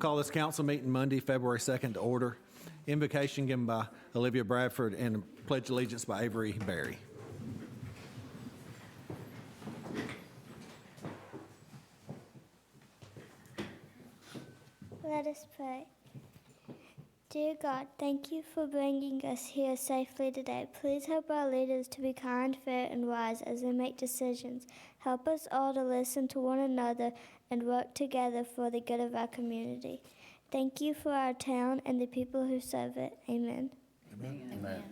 call this council meeting Monday, February 2nd to order. Invocation given by Olivia Bradford and pledge allegiance by Avery Berry. Let us pray. Dear God, thank you for bringing us here safely today. Please help our leaders to be kind, fair, and wise as they make decisions. Help us all to listen to one another and work together for the good of our community. Thank you for our town and the people who serve it. Amen. Amen. Amen.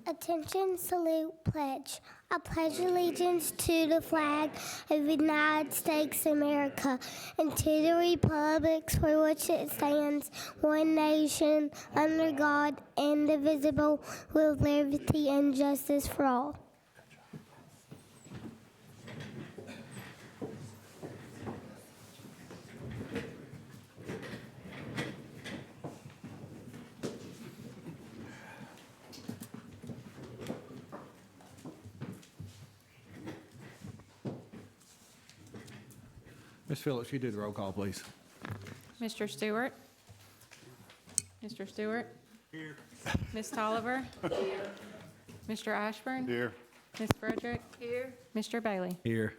Attention, salute, pledge. I pledge allegiance to the flag of the United States of America and to the republics for which it stands, one nation, under God, indivisible, with liberty and justice for all. Ms. Phillips, you do the roll call, please. Mr. Stewart? Mr. Stewart? Here. Ms. Tolliver? Here. Mr. Ashburn? Here. Ms. Frederick? Here. Mr. Bailey? Here.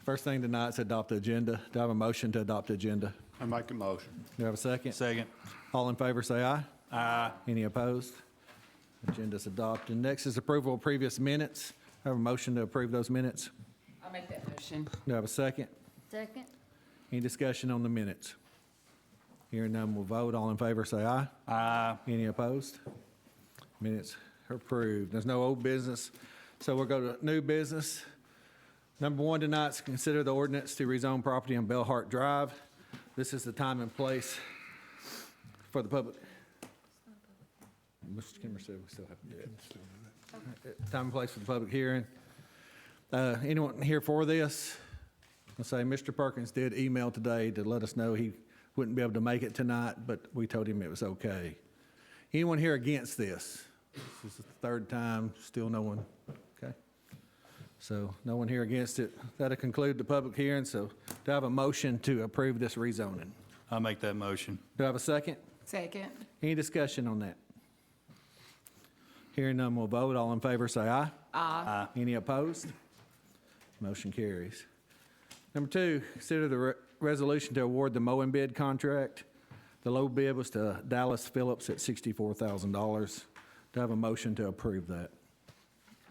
First thing tonight is adopt the agenda. Do I have a motion to adopt the agenda? I make a motion. Do I have a second? Second. All in favor, say aye. Aye. Any opposed? Agenda's adopted. Next is approval of previous minutes. I have a motion to approve those minutes. I'll make that motion. Do I have a second? Second. Any discussion on the minutes? Hearing none, we'll vote. All in favor, say aye. Aye. Any opposed? Minutes are approved. There's no old business, so we'll go to new business. Number one tonight is consider the ordinance to rezone property on Bellhart Drive. This is the time and place for the public. Mr. Kimmer said we still have to do it. Time and place for the public hearing. Anyone here for this? I'll say Mr. Perkins did email today to let us know he wouldn't be able to make it tonight, but we told him it was okay. Anyone here against this? This is the third time, still no one. Okay. So no one here against it. That'll conclude the public hearing. So do I have a motion to approve this rezoning? I'll make that motion. Do I have a second? Second. Any discussion on that? Hearing none, we'll vote. All in favor, say aye. Aye. Any opposed? Motion carries. Number two, consider the resolution to award the mowing bid contract. The low bid was to Dallas Phillips at $64,000. Do I have a motion to approve that?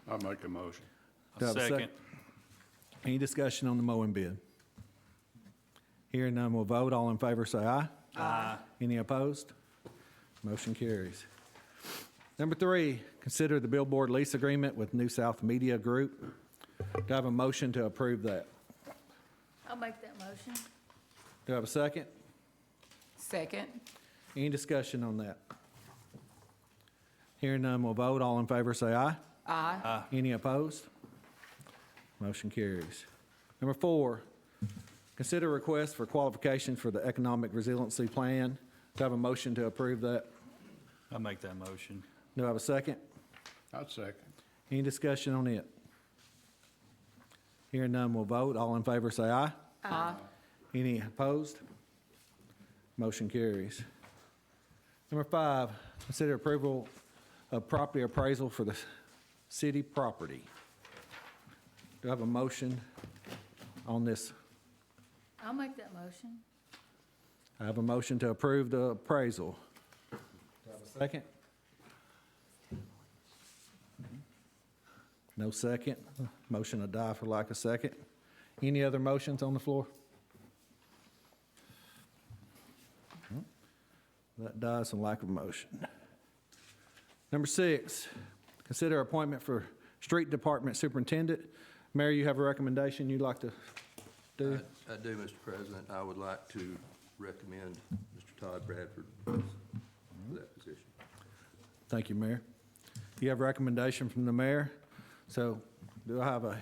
I'll make a motion. Do I have a second? Any discussion on the mowing bid? Hearing none, we'll vote. All in favor, say aye. Aye. Any opposed? Motion carries. Number three, consider the billboard lease agreement with New South Media Group. Do I have a motion to approve that? I'll make that motion. Do I have a second? Second. Any discussion on that? Hearing none, we'll vote. All in favor, say aye. Aye. Any opposed? Motion carries. Number four, consider request for qualifications for the Economic Resiliency Plan. Do I have a motion to approve that? I'll make that motion. Do I have a second? I'll second. Any discussion on it? Hearing none, we'll vote. All in favor, say aye. Aye. Any opposed? Motion carries. Number five, consider approval of property appraisal for the city property. Do I have a motion on this? I'll make that motion. I have a motion to approve the appraisal. Do I have a second? No second. Motion to die for lack of second. Any other motions on the floor? That dies in lack of motion. Number six, consider appointment for Street Department Superintendent. Mayor, you have a recommendation you'd like to do? I do, Mr. President. I would like to recommend Mr. Todd Bradford for that position. Thank you, Mayor. You have a recommendation from the mayor. So do I have a,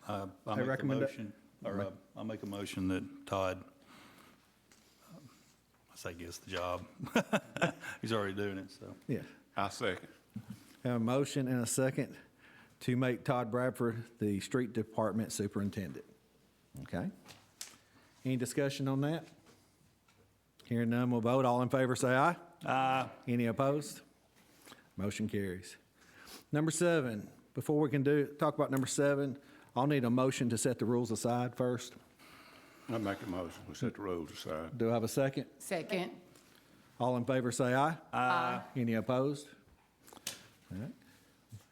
I'll I make a recommend that- motion, or I'll make a motion that Todd, I say gets the job. He's already doing it, so. yeah, I'll second. have a motion and a second to make Todd Bradford the street department superintendent. Okay? Any discussion on that? Hearing none, we'll vote. All in favor, say aye. Aye. Any opposed? Motion carries. Number 7, before we can talk about number 7, I'll need a motion to set the rules aside first. I make a motion, we set the rules aside. Do I have a second? Second. All in favor, say aye. Aye. Any opposed? All right,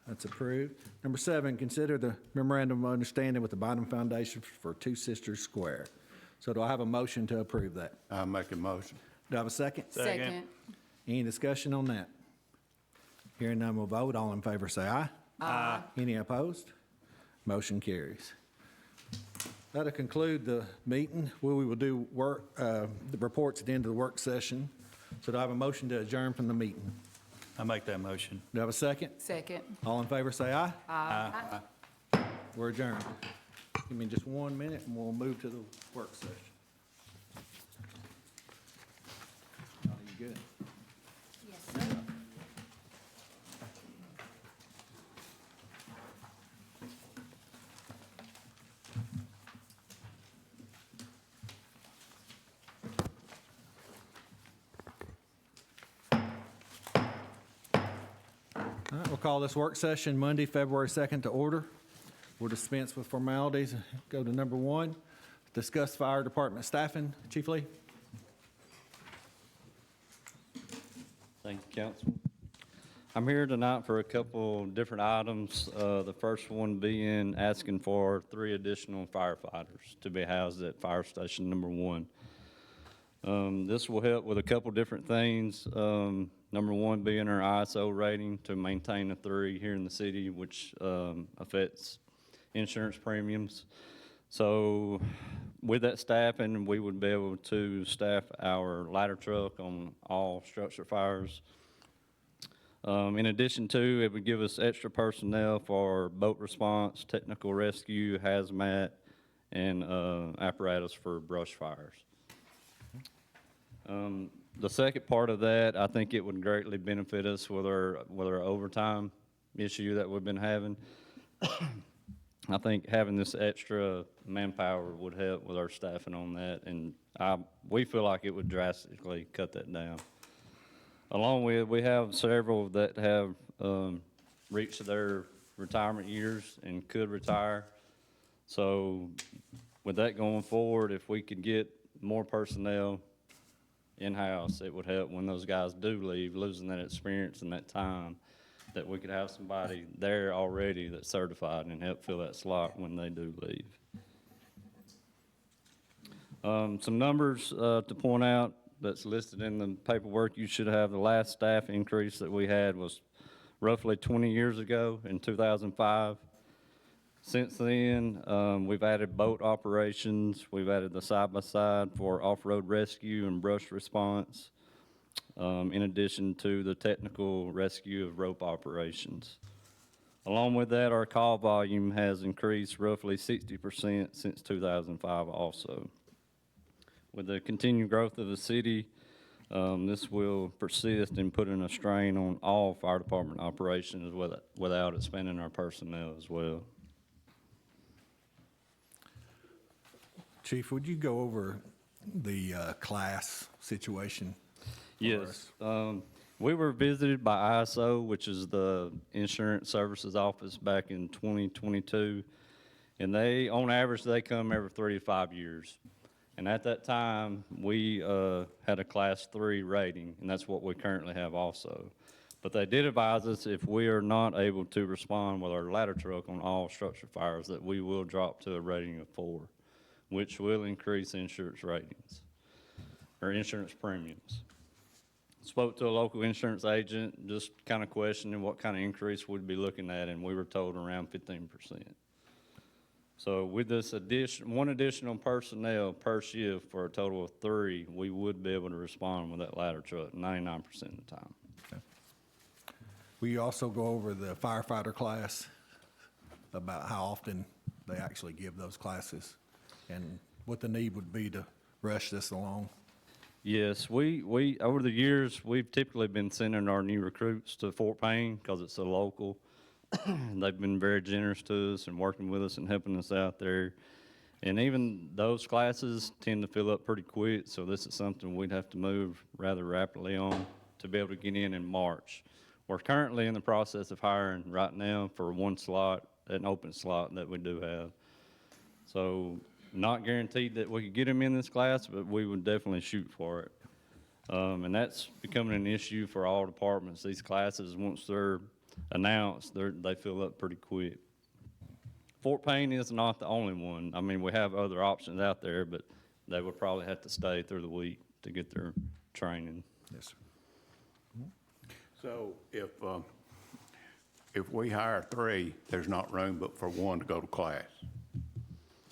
that's approved. Number 7, consider the memorandum of understanding with the Bynum Foundation for Two Sisters Square. So do I have a motion to approve that? I make a motion. Do I have a second? Second. Any discussion on that? Hearing none, we'll vote. All in favor, say aye. Aye. Any opposed? Motion carries. That'll conclude the meeting. We will do the reports at the end of the work session. So do I have a motion to adjourn from the meeting? I make that motion. Do I have a second? Second. All in favor, say aye. Aye. We're adjourned. Give me just 1 minute and we'll move to the work session. Oh, you good? Yes, sir. All right, we'll call this work session Monday, February 2nd to order. We'll dispense with formalities. Go to number 1, discuss fire department staffing. Chief Lee? Thank you, Council. I'm here tonight for a couple different items. The first one being asking for 3 additional firefighters to be housed at Fire Station Number 1. This will help with a couple different things. Number 1 being our ISO rating to maintain a 3 here in the city, which affects insurance premiums. So with that staffing, we would be able to staff our ladder truck on all structure fires. In addition to, it would give us extra personnel for boat response, technical rescue, hazmat, and apparatus for brush fires. The second part of that, I think it would greatly benefit us with our overtime issue that we've been having. I think having this extra manpower would help with our staffing on that, and we feel like it would drastically cut that down. Along with, we have several that have reached their retirement years and could retire. So with that going forward, if we could get more personnel in-house, it would help when those guys do leave, losing that experience and that time, that we could have somebody there already that's certified and help fill that slot when they do leave. Some numbers to point out that's listed in the paperwork. You should have the last staff increase that we had was roughly 20 years ago in 2005. Since then, we've added boat operations. We've added the side-by-side for off-road rescue and brush response, in addition to the technical rescue of rope operations. Along with that, our call volume has increased roughly 60% since 2005 also. With the continued growth of the city, this will persist in putting a strain on all fire department operations without expanding our personnel as well. Chief, would you go over the class situation? Yes. We were visited by ISO, which is the Insurance Services Office, back in 2022. And on average, they come every 3 to 5 years. And at that time, we had a Class 3 rating, and that's what we currently have also. But they did advise us if we are not able to respond with our ladder truck on all structure fires, that we will drop to a rating of 4, which will increase insurance ratings, or insurance premiums. Spoke to a local insurance agent, just kind of questioning what kind of increase we'd be looking at, and we were told around 15%. So with this one additional personnel per shift for a total of 3, we would be able to respond with that ladder truck 99% of the time. Okay. Will you also go over the firefighter class, about how often they actually give those classes and what the need would be to rush this along? Yes, we over the years, we've typically been sending our new recruits to Fort Payne because it's a local They've been very generous to us and working with us and helping us out there. And even those classes tend to fill up pretty quick, so this is something we'd have to move rather rapidly on to be able to get in March. We're currently in the process of hiring right now for one slot, an open slot that we do have. So not guaranteed that we could get them in this class, but we would definitely shoot for it. And that's becoming an issue for all departments. These classes, once they're announced, they fill up pretty quick. Fort Payne is not the only one. I mean, we have other options out there, but they would probably have to stay through the week to get their training. Yes, sir. So if we hire 3, there's not room but for 1 to go to class.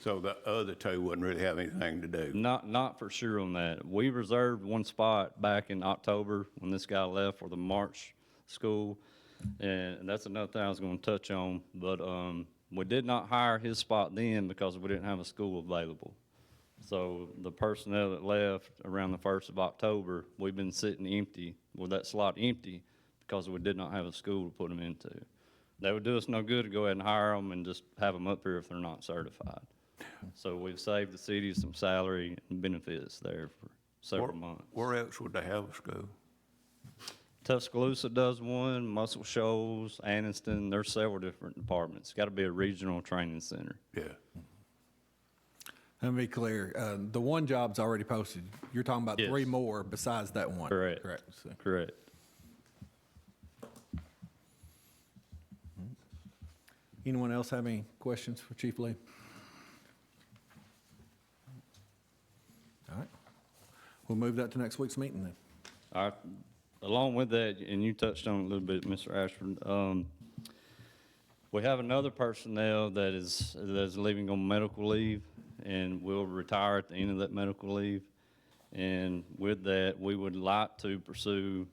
So the other 2 wouldn't really have anything to do. Not for sure on that. We reserved one spot back in October when this guy left for the March school, and that's another thing I was going to touch on. But we did not hire his spot then because we didn't have a school available. So the personnel that left around the 1st of October, we've been sitting empty, with that slot empty, because we did not have a school to put them into. That would do us no good to go ahead and hire them and just have them up here if they're not certified. So we've saved the city some salary and benefits there for several months. Where else would they have a school? Tuscaloosa does one, Muscle Shoals, Anniston, there's several different departments. Got to be a regional training center. Yeah. Let me be clear, the one job's already posted. You're talking about Yes. 3 more besides that one? Correct. Correct. So, Correct. anyone else have any questions for Chief Lee? All right. We'll move that to next week's meeting then. All right. Along with that, and you touched on it a little bit, Mr. Ashford, we have another personnel that is leaving on medical leave and will retire at the end of that medical leave. And with that, we would like to pursue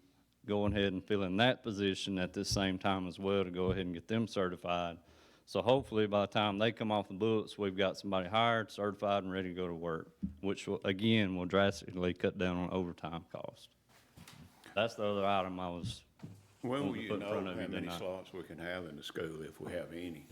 going ahead and filling that position at this same time as well to go ahead and get them certified. So hopefully by the time they come off the books, we've got somebody hired, certified, and ready to go to work, which will, again, will drastically cut down on overtime cost. That's the other item I was When will wanting to you put in know front of how you many tonight. slots we can have in the school if we have any?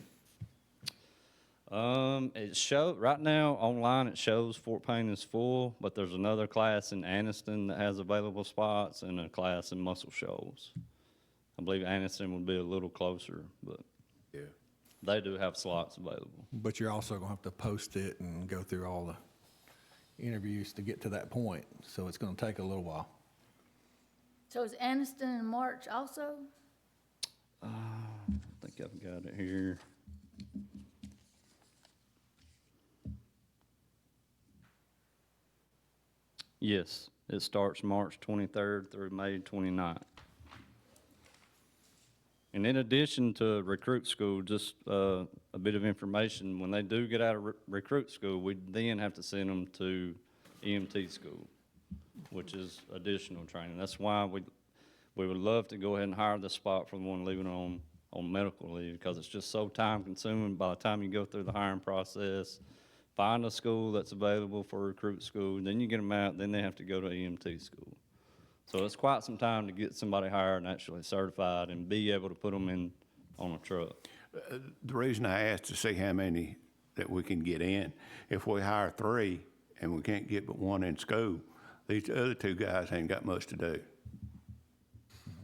It show right now online. It shows Fort Payne is full, but there's another class in Anniston that has available spots, and a class in Muscle Shoals. I believe Anniston would be a little closer, but Yeah. they do have slots available. But you're also going to have to post it and go through all the interviews to get to that point, so it's going to take a little while. So is Anniston in March also? I think I've got it here. Yes, it starts March 23rd through May 29th. And in addition to recruit school, just a bit of information, when they do get out of recruit school, we then have to send them to EMT school, which is additional training. That's why we would love to go ahead and hire the spot for the one leaving on medical leave, because it's just so time consuming by the time you go through the hiring process, find a school that's available for recruit school, then you get them out, then they have to go to EMT school. So it's quite some time to get somebody hired and actually certified and be able to put them in on a truck. The reason I asked to see how many that we can get in, if we hire 3 and we can't get but 1 in school, these other 2 guys ain't got much to do.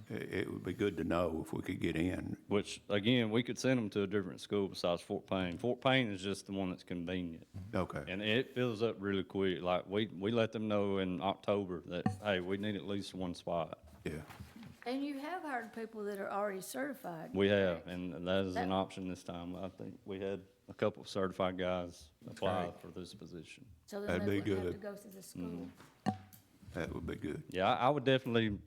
It would be good to know if we could get in. Which, again, we could send them to a different school besides Fort Payne. Fort Payne is just the one that's convenient. Okay. And it fills up really quick. Like, we let them know in October that, hey, we need at least 1 spot. Yeah. And you have hired people that are already certified. We have, and that is an That- option this time. I think we had a couple of certified guys apply for this position. So then That'd they be wouldn't have to good. go through the school. That would be good. Yeah, I would definitely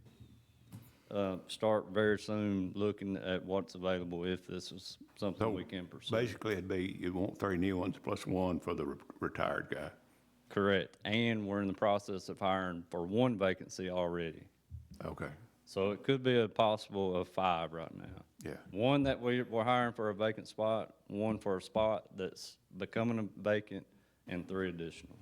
start very soon looking at what's available if this is something So we can pursue. basically, it'd be, you want 3 new ones plus 1 for the retired guy. Correct. And we're in the process of hiring for 1 vacancy already. Okay. So it could be a possible of 5 right now. Yeah. 1 that we're hiring for a vacant spot, 1 for a spot that's becoming a vacant, and 3 additional.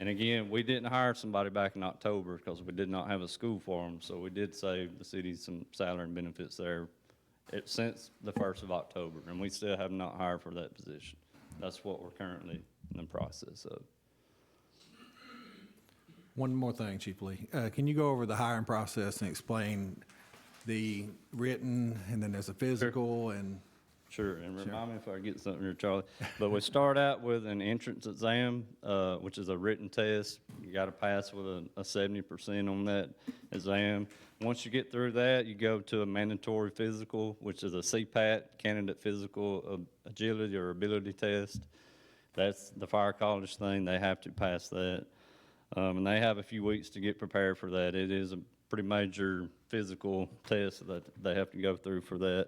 And again, we didn't hire somebody back in October because we did not have a school for them, so we did save the city some salary and benefits there since the 1st of October, and we still have not hired for that position. That's what we're currently in the process of. One more thing, Chief Lee. Can you go over the hiring process and explain the written, and then there's a physical, and Sure, and remind me if I get something here, Charlie. But we start out with an entrance exam, which is a written test. You got to pass with a 70% on that exam. Once you get through that, you go to a mandatory physical, which is a CPAT, Candidate Physical Agility or Ability Test. That's the fire college thing. They have to pass that. And they have a few weeks to get prepared for that. It is a pretty major physical test that they have to go through for that.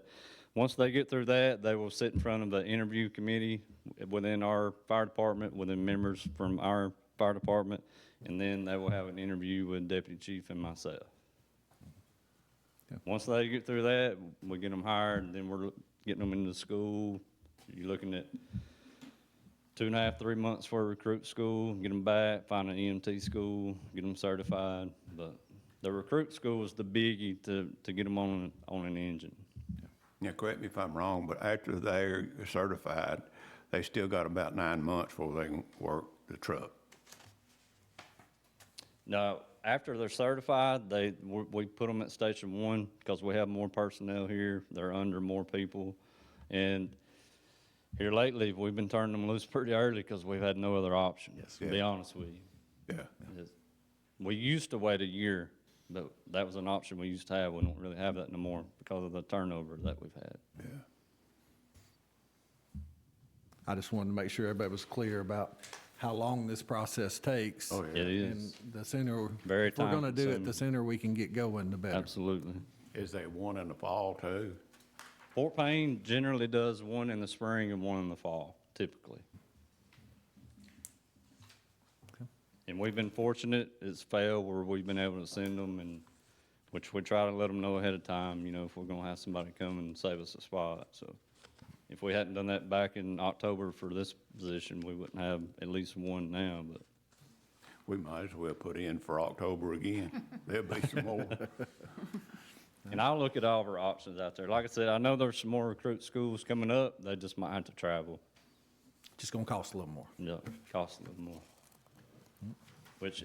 Once they get through that, they will sit in front of an interview committee within our fire department, within members from our fire department, and then they will have an interview with Deputy Chief and myself. Okay. Once they get through that, we get them hired, and then we're getting them into school. You're looking at 2.5, 3 months for a recruit school, get them back, find an EMT school, get them certified. But the recruit school is the biggie to get them on an engine. Now, correct me if I'm wrong, but after they're certified, they still got about 9 months before they can work the truck. Now, after they're certified, we put them at Station 1 because we have more personnel here. They're under more people. And here lately, we've been turning them loose pretty early because we've had no other option, to be honest with you. Yeah. We used to wait a year, but that was an option we used to have. We don't really have that no more because of the turnover that we've had. Yeah. I just wanted to make sure everybody was clear about how long this process takes. Oh, yeah. It is. And the sooner, Very if we're going to do it, time-consuming. the sooner we can get going, the better. Absolutely. Is there one in the fall too? Fort Payne generally does one in the spring and one in the fall, typically. And we've been fortunate, it's failed where we've been able to send them, and which we try to let them know ahead of time, you know, if we're gonna have somebody come and save us a spot. So if we hadn't done that back in October for this position, we wouldn't have at least one now, but We might as well put in for October again. There'll be some more. and I'll look at all of our options out there. Like I said, I know there's some more recruit schools coming up, they just might have to travel. Just going to cost a little more. Yeah, cost a little more.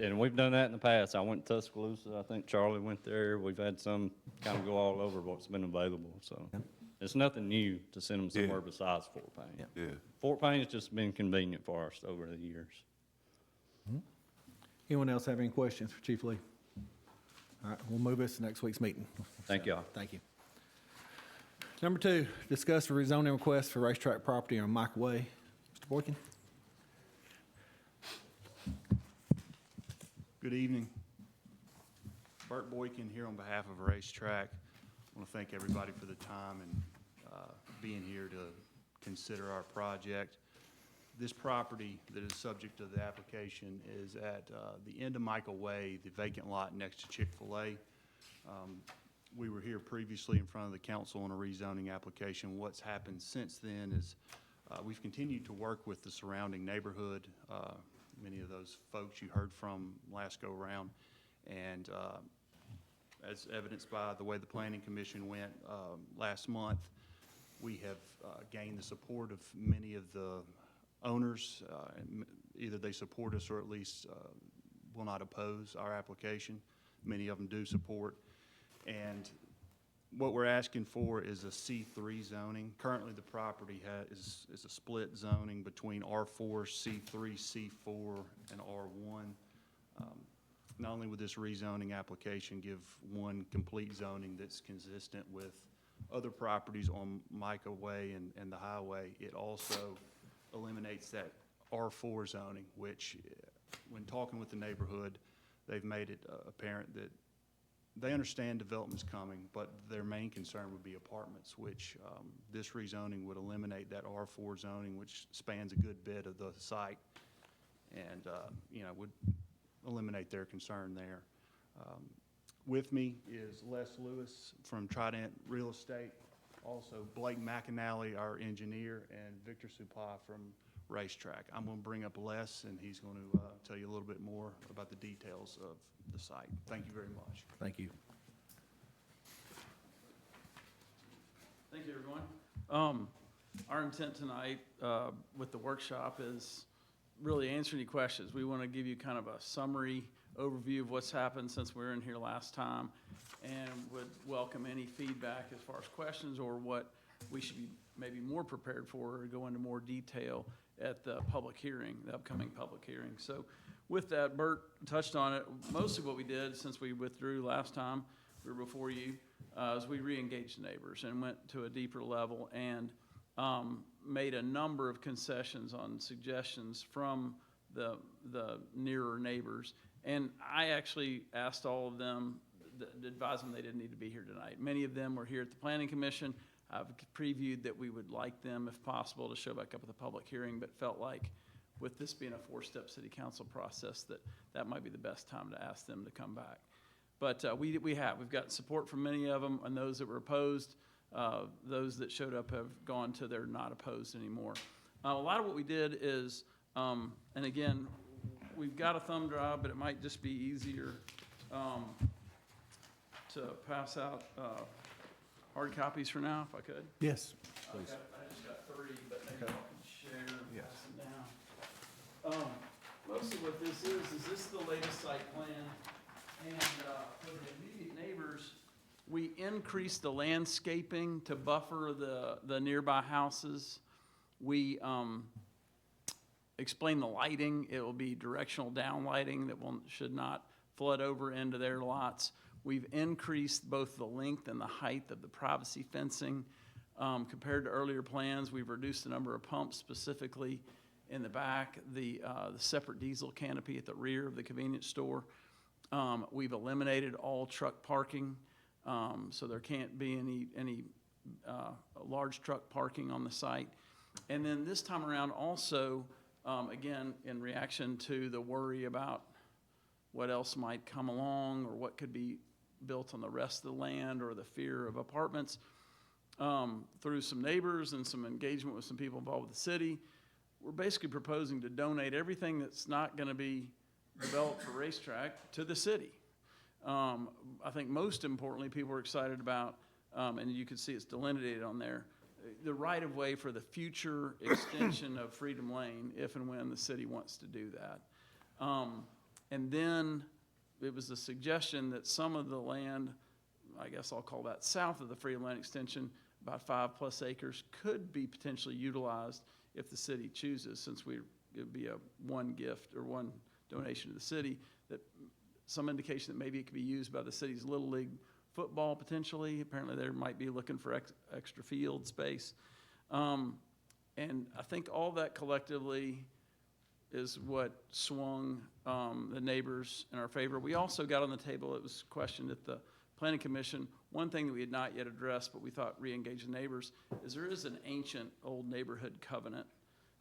And we've done that in the past. I went to Tuscaloosa. I think Charlie went there. We've had some kind of go all over what's been available. So it's nothing new to send them somewhere besides Fort Payne. Yeah. Fort Payne has just been convenient for us over the years. Anyone else have any questions for Chief Lee? All right, we'll move this to next week's meeting. Thank y'all. Thank you. Number 2, discuss the rezoning request for racetrack property on Mike Way. Mr. Boykin? Good evening. Bert Boykin here on behalf of Racetrack. I want to thank everybody for the time and being here to consider our project. This property that is subject to the application is at the end of Michael Way, the vacant lot next to Chick-fil-A. We were here previously in front of the council on a rezoning application. What's happened since then is we've continued to work with the surrounding neighborhood. Many of those folks you heard from last go-round. And as evidenced by the way the Planning Commission went last month, we have gained the support of many of the owners. Either they support us or at least will not oppose our application. Many of them do support. And what we're asking for is a C3 zoning. Currently, the property is a split zoning between R4, C3, C4, and R1. Not only would this rezoning application give one complete zoning that's consistent with other properties on Micah Way and the highway, it also eliminates that R4 zoning, which, when talking with the neighborhood, they've made it apparent that they understand development's coming, but their main concern would be apartments, which this rezoning would eliminate that R4 zoning, which spans a good bit of the site, and would eliminate their concern there. With me is Les Lewis from Trident Real Estate, also Blake McAnally, our engineer, and Victor Supla from Racetrack. I'm going to bring up Les, and he's going to tell you a little bit more about the details of the site. Thank you very much. Thank you. Thank you, everyone. Our intent tonight with the workshop is really answer any questions. We want to give you kind of a summary overview of what's happened since we were in here last time, and would welcome any feedback as far as questions or what we should be maybe more prepared for, or go into more detail at the public hearing, the upcoming public hearing. So with that, Bert touched on it. Mostly what we did since we withdrew last time, we were before you, is we re-engaged neighbors and went to a deeper level and made a number of concessions on suggestions from the nearer neighbors. And I actually asked all of them, advised them they didn't need to be here tonight. Many of them were here at the Planning Commission. I've previewed that we would like them, if possible, to show back up at the public hearing, but felt like with this being a 4-step city council process, that might be the best time to ask them to come back. But we've gotten support from many of them, and those that were opposed, those that showed up have gone to they're not opposed anymore. A lot of what we did is, and again, we've got a thumb drive, but it might just be easier to pass out hard copies for now, if I could. Yes, please. I just got 3, but maybe I can share and pass them down. Mostly what this is this is the latest site plan. And for the immediate neighbors, we increased the landscaping to buffer the nearby houses. We explained the lighting. It will be directional downlighting that should not flood over into their lots. We've increased both the length and the height of the privacy fencing. Compared to earlier plans, we've reduced the number of pumps specifically in the back, the separate diesel canopy at the rear of the convenience store. We've eliminated all truck parking, so there can't be any large truck parking on the site. And then this time around also, again, in reaction to the worry about what else might come along or what could be built on the rest of the land, or the fear of apartments, through some neighbors and some engagement with some people involved with the city, we're basically proposing to donate everything that's not going to be developed for racetrack to the city. I think most importantly, people are excited about, and you can see it's delineated on there, the right-of-way for the future extension of Freedom Lane, if and when the city wants to do that. And then it was a suggestion that some of the land, I guess I'll call that south of the Freedom Lane extension, about 5+ acres, could be potentially utilized if the city chooses, since it would be a one gift or one donation to the city, that some indication that maybe it could be used by the city's Little League football potentially. Apparently they might be looking for extra field space. And I think all that collectively is what swung the neighbors in our favor. We also got on the table, it was questioned at the Planning Commission, one thing that we had not yet addressed, but we thought re-engage the neighbors, is there is an ancient old neighborhood covenant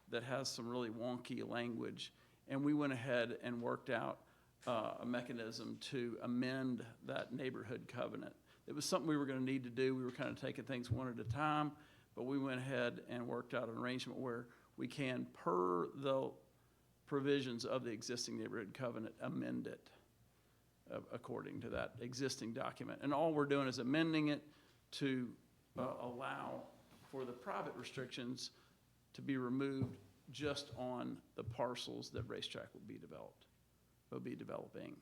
that has some really wonky language. And we went ahead and worked out a mechanism to amend that neighborhood covenant. It was something we were going to need to do. We were kind of taking things one at a time, but we went ahead and worked out an arrangement where we can, per the provisions of the existing neighborhood covenant, amend it according to that existing document. And all we're doing is amending it to allow for the private restrictions to be removed just on the parcels that racetrack will be developing.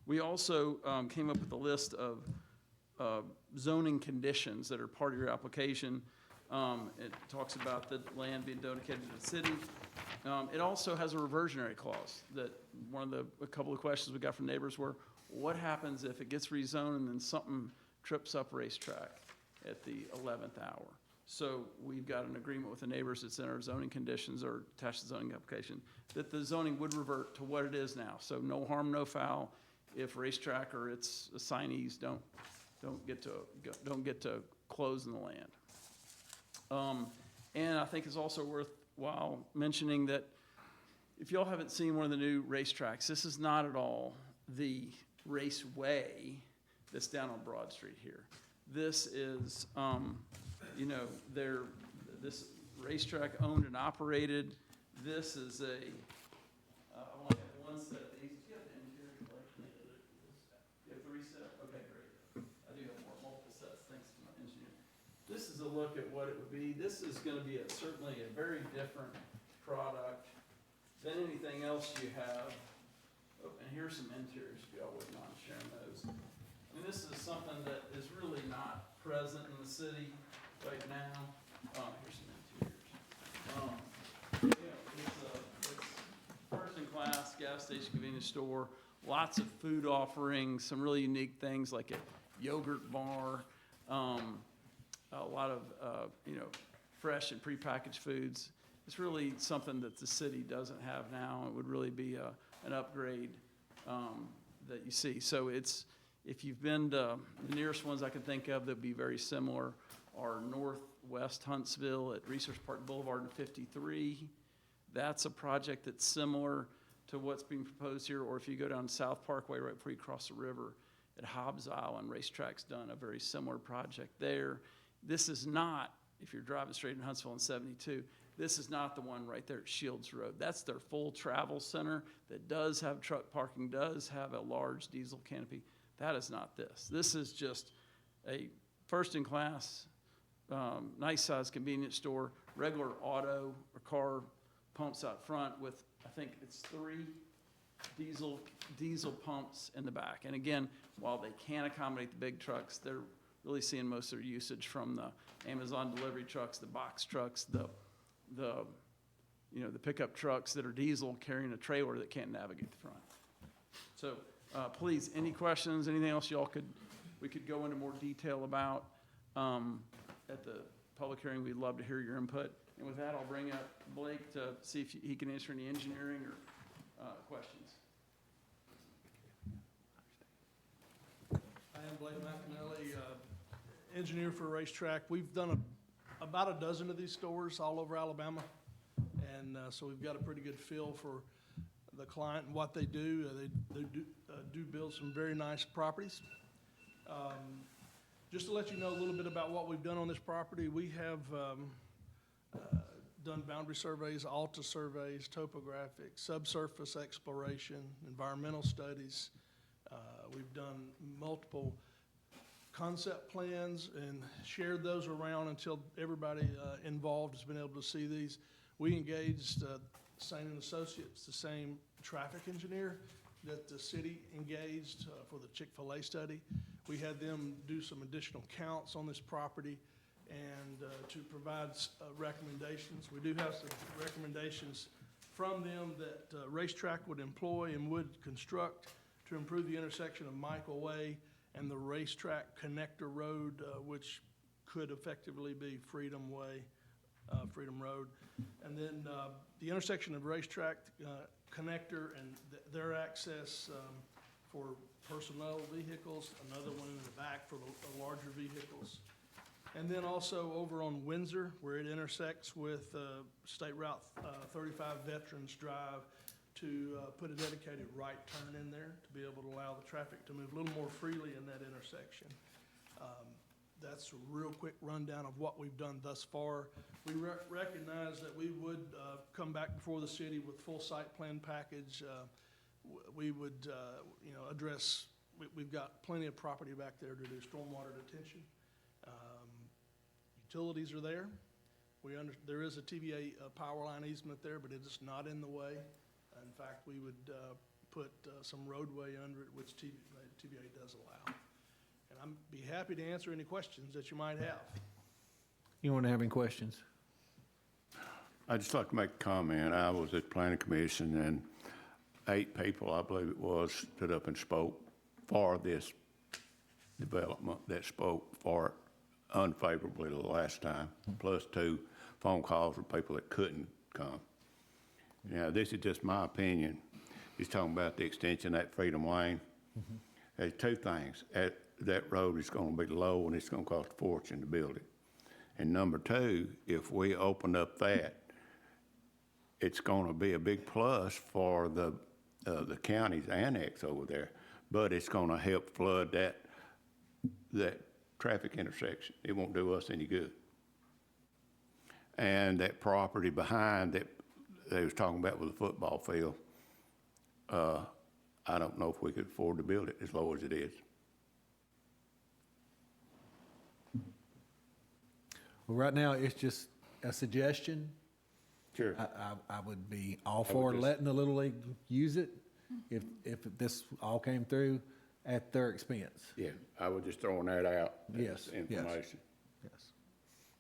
We also came up with a list of zoning conditions that are part of your application. It talks about the land being dedicated to the city. It also has a reversionary clause that a couple of questions we got from neighbors were, what happens if it gets rezoned and then something trips up racetrack at the 11th hour? So we've got an agreement with the neighbors that's in our zoning conditions or attached to the zoning application that the zoning would revert to what it is now. So no harm, no foul if racetrack or its assignees don't get to close in the land. And I think it's also worthwhile mentioning that if y'all haven't seen one of the new racetracks, this is not at all the raceway that's down on Broad Street here. This is, this racetrack owned and operated. This is I only have one set of these. Do you have the interior collection? You have 3 sets? Okay, great. I do have multiple sets, thanks to my engineer. This look at what it would be. This is gonna be certainly a very different product than anything else you have. Oh, and here's some interiors, if y'all wouldn't mind sharing those. I mean, this is something that is really not present in the city right now. Here's some interiors. It's first in class gas station, convenience store, lots of food offerings, some really unique things like a yogurt bar, a lot of, fresh and prepackaged foods. It's really something that the city doesn't have now. It would really be an upgrade that you see. So if you've been to, the nearest ones I can think of that would be very similar are Northwest Huntsville at Research Park Boulevard and 53. That's a project that's similar to what's being proposed here. Or if you go down South Parkway right before you cross the river at Hobbs Island, Racetrack's done a very similar project there. This is not, if you're driving straight in Huntsville on 72, this is not the one right there at Shields Road. That's their full travel center that does have truck parking, does have a large diesel canopy. That is not this. This is just a first-in-class, nice-sized convenience store, regular auto or car pumps out front with, I think it's 3 diesel pumps in the back. And again, while they can accommodate the big trucks, they're really seeing most of their usage from the Amazon delivery trucks, the box trucks, the pickup trucks that are diesel carrying a trailer that can't navigate the front. So please, any questions, anything else we could go into more detail about at the public hearing? We'd love to hear your input. And with that, I'll bring up Blake to see if he can answer any engineering or questions. I am Blake McAnally, engineer for Racetrack. We've done about a dozen of these stores all over Alabama, and so we've got a pretty good feel for the client and what they do. They do build some very nice properties. Just to let you know a little bit about what we've done on this property, we have done boundary surveys, ALTA surveys, topographic, subsurface exploration, environmental studies. We've done multiple concept plans and shared those around until everybody involved has been able to see these. We engaged Sain & Associates, the same traffic engineer that the city engaged for the Chick-fil-A study. We had them do some additional counts on this property and to provide recommendations. We do have some recommendations from them that Racetrack would employ and would construct to improve the intersection of Michael Way and the Racetrack Connector Road, which could effectively be Freedom Way, Freedom Road. And then the intersection of Racetrack Connector and their access for personnel vehicles, another one in the back for the larger vehicles. And then also over on Windsor, where it intersects with State Route 35 Veterans Drive, to put a dedicated right turn in there to be able to allow the traffic to move a little more freely in that intersection. That's a real quick rundown of what we've done thus far. We recognize that we would come back before the city with full site plan package. We would, address, we've got plenty of property back there to do stormwater detention. Utilities are there. There is a TVA power line easement there, but it is not in the way. In fact, we would put some roadway under it, which TVA does allow. And I'd be happy to answer any questions that you might have. You want to have any questions? I'd just like to make a comment. I was at the planning commission and 8 people, I believe it was, stood up and spoke for this development, that spoke for it unfavorably the last time, plus 2 phone calls from people that couldn't come. Now, this is just my opinion. He's talking about the extension of that Freedom Lane. There's 2 things. That road is going to be low and it's going to cost a fortune to build it. And number 2, if we open up that, it's going to be a big plus for the county's annex over there, but it's going to help flood that traffic intersection. It won't do us any good. And that property behind that they was talking about with the football field, I don't know if we could afford to build it as low as it is. Well, right now, it's just a suggestion. Sure. I would be all for letting the Little League use it if this all came through at their expense. Yeah, I was just throwing that out. as Yes, yes. Information. Yes.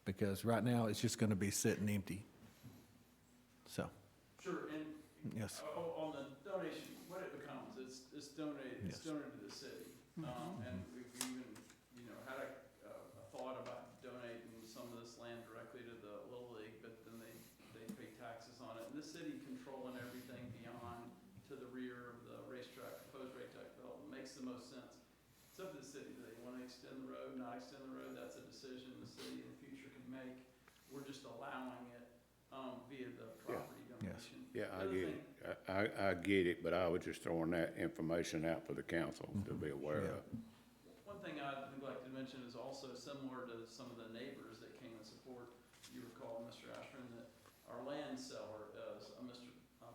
Because right now, it's just gonna be sitting empty. So, Sure, and yes. on the donation, what it becomes, it's donated, Yes. to the city. And we've even, had a thought about donating some of this land directly to the Little League, but then they pay taxes on it. And the city controlling everything beyond to the rear of the racetrack, proposed racetrack development, makes the most sense. It's up to the city, do they want to extend the road, not extend the road, that's a decision the city in the future can make. We're just allowing it, via the property donation. Yeah, I The other get thing- it. I get it, but I was just throwing that information out for the council to be aware of. One thing I'd like to mention is also similar to some of the neighbors that came in support. You recall, Mr. Ashburn, that our land seller is Mr.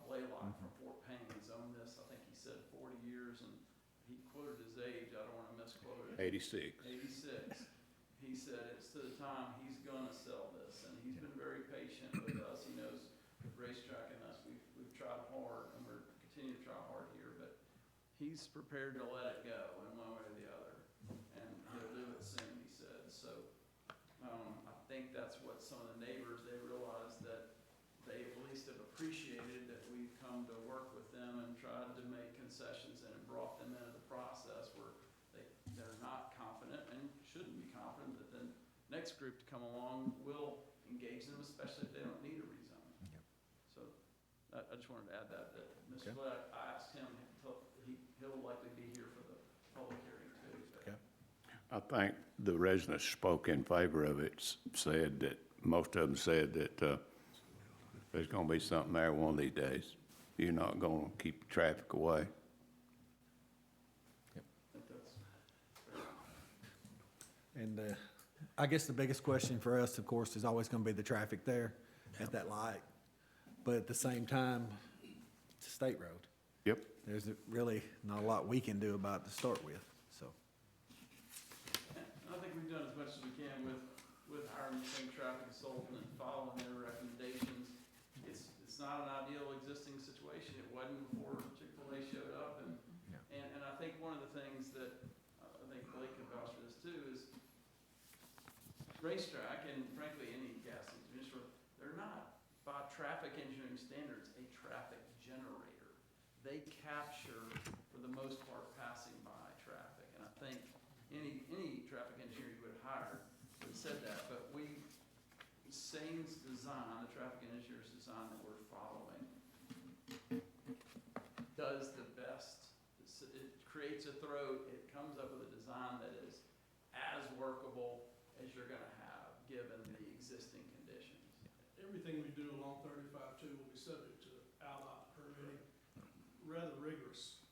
Blaylock from Fort Payne. He's owned this, I think he said 40 years, and he quoted his age, I don't want to misquote it. 86. 86. He said it's to the time he's gonna sell this, and he's been very patient with us. He knows racetrack and us, we've tried hard, and we're continuing to try hard here, but he's prepared to let it go in one way or the other, and he'll do it soon, he said. So, I think that's what some of the neighbors, they realize that they at least have appreciated that we've come to work with them and tried to make concessions and brought them into the process where they're not confident and shouldn't be confident that the next group to come along will engage them, especially if they don't need a rezone. So I just wanted to add that Mr. Okay. Black, I asked him, he'll likely be here for the public hearing too. but- Okay. I think the residents spoke in favor of it, said that, most of them said that there's going to be something there one of these days. You're not going to keep traffic away. I think that's And I guess the biggest question for us, of course, is always going to be the traffic there at that light. But at the same time, it's a state road. Yep. There's really not a lot we can do about it to start with, so. And I think we've done as much as we can with hiring the same traffic consultant and following their recommendations. It's not an ideal existing situation. It wasn't before Chick-fil-A showed up, and I think one of the things that, I think Blake can vouch for this too, is racetrack, and frankly, any gas station, they're not, by traffic engineering standards, a traffic generator. They capture, for the most part, passing by traffic, and I think any traffic engineer you would hire would have said that, but Sane's design, the traffic engineer's design that we're following, does the best. It creates a throat, it comes up with a design that is as workable as you're gonna have, given the existing conditions. Everything we do along 35-2 will be subject to outlet permitting, rather rigorous.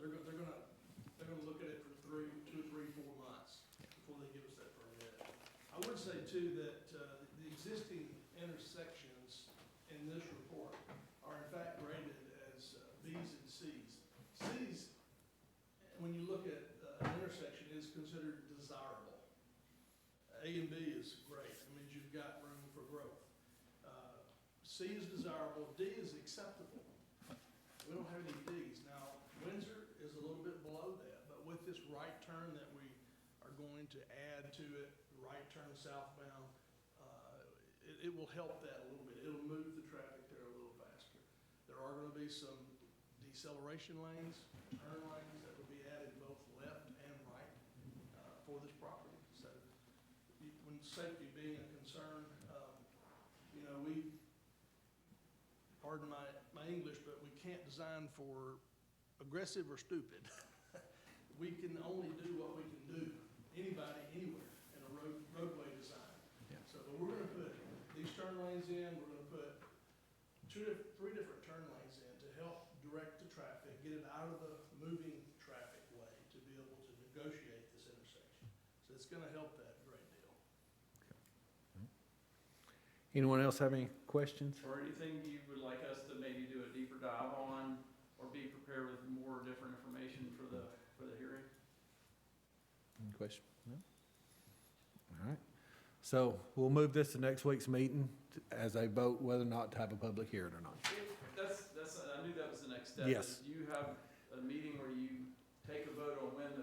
They're gonna look at it for 2, 3, 4 months before they give us that permit. I would say too that the existing intersections in this report are in fact rated as Bs and Cs. Cs, when you look at an intersection, is considered desirable. A and B is great. It means you've got room for growth. C is desirable, D is acceptable. We don't have any Ds. Now, Windsor is a little bit below that, but with this right turn that we are going to add to it, right turn southbound, it will help that a little bit. It'll move the traffic there a little faster. There are gonna be some deceleration lanes, turn lanes that will be added both left and right for this property. So when safety being a concern, pardon my English, but we can't design for aggressive or stupid. We can only do what we can do, anybody, anywhere, in a roadway design. Yeah. So, but we're gonna put these turn lanes in, we're gonna put 3 different turn lanes in to help direct the traffic, get it out of the moving traffic way to be able to negotiate this intersection. So it's gonna help that a great deal. Anyone else have any questions? Or anything you would like us to maybe do a deeper dive on, or be prepared with more different information for the hearing? Any question? No? All right. So we'll move this to next week's meeting as a vote whether or not to have a public hearing or not. I knew that was the next step. Yes. is You have a meeting where you take a vote on when do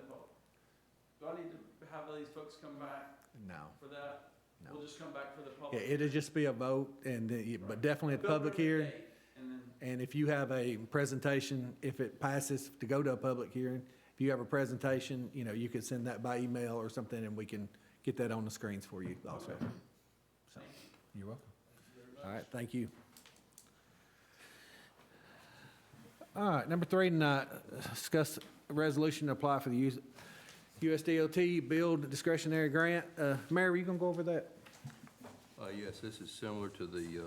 I need to have these folks come back No. for that? No. We'll just come back for the Yeah, public. it'll just be a vote and, but definitely a Go public for the hearing. date, and then And if you have a presentation, if it passes to go to a public hearing, if you have a presentation, you could send that by email or something and we can get that on the screens for you also. So, you're welcome. All right, thank you. All right, number 3 tonight, discuss a resolution to apply for the USDOT Build Discretionary Grant. Mayor, are you gonna go over that? Yes, this is similar to the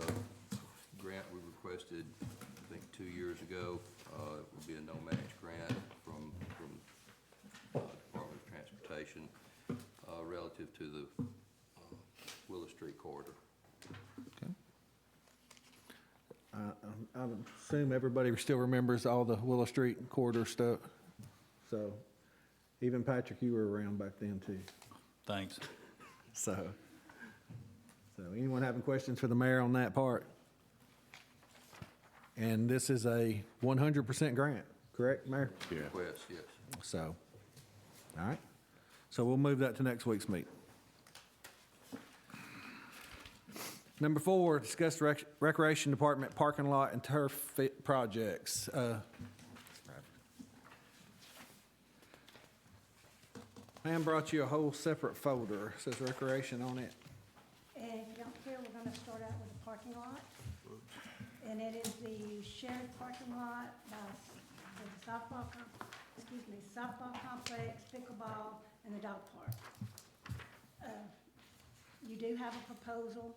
grant we requested, I think, 2 years ago. It will be a no-match grant from Department of Transportation relative to the Willis Street corridor. Okay. I assume everybody still remembers all the Willow Street corridor stuff. So even Patrick, you were around back then too. Thanks. So anyone having questions for the mayor on that part? And this is a 100% grant, correct, Mayor? Yeah. Request, yes. So, all right. So we'll move that to next week's meeting. Number 4, discuss Recreation Department parking lot and turf projects. Pam brought you a whole separate folder. It says recreation on it. And if you don't care, we're gonna start out with the parking lot. And it is the shared parking lot by the softball complex, pickleball, and the dog park. You do have a proposal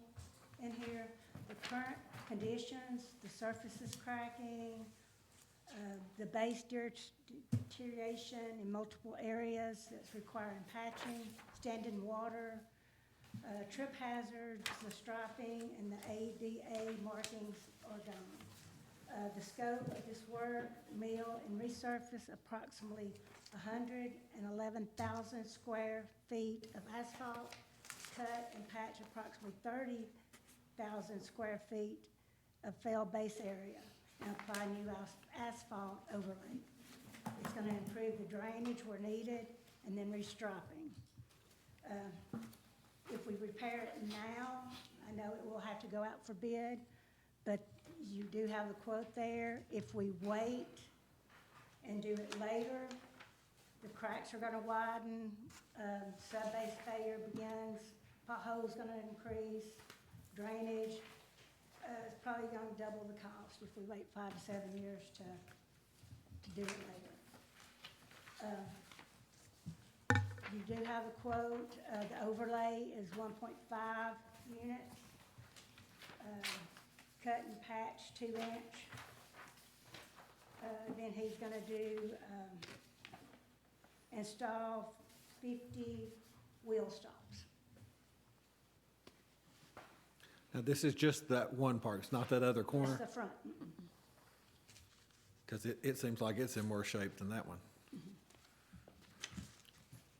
in here. The current conditions, the surface is cracking, the base deterioration in multiple areas that's requiring patching, standing water, trip hazards, the striping, and the ADA markings are gone. The scope of this work, mill and resurface approximately 111,000 square feet of asphalt, cut and patch approximately 30,000 square feet of failed base area, and apply new asphalt overlay. It's gonna improve the drainage where needed, and then restriping. If we repair it now, I know it will have to go out for bid, but you do have the quote there. If we wait and do it later, the cracks are gonna widen, sub-base failure begins, potholes gonna increase, drainage. It's probably gonna double the cost if we wait 5 to 7 years to do it later. You do have a quote. The overlay is 1.5 units. Cut and patch 2 inch. Then he's gonna do, install 50 wheel stops. Now, this is just that one part. It's not that other That's corner? the front. Because it seems like it's in worse shape than that one.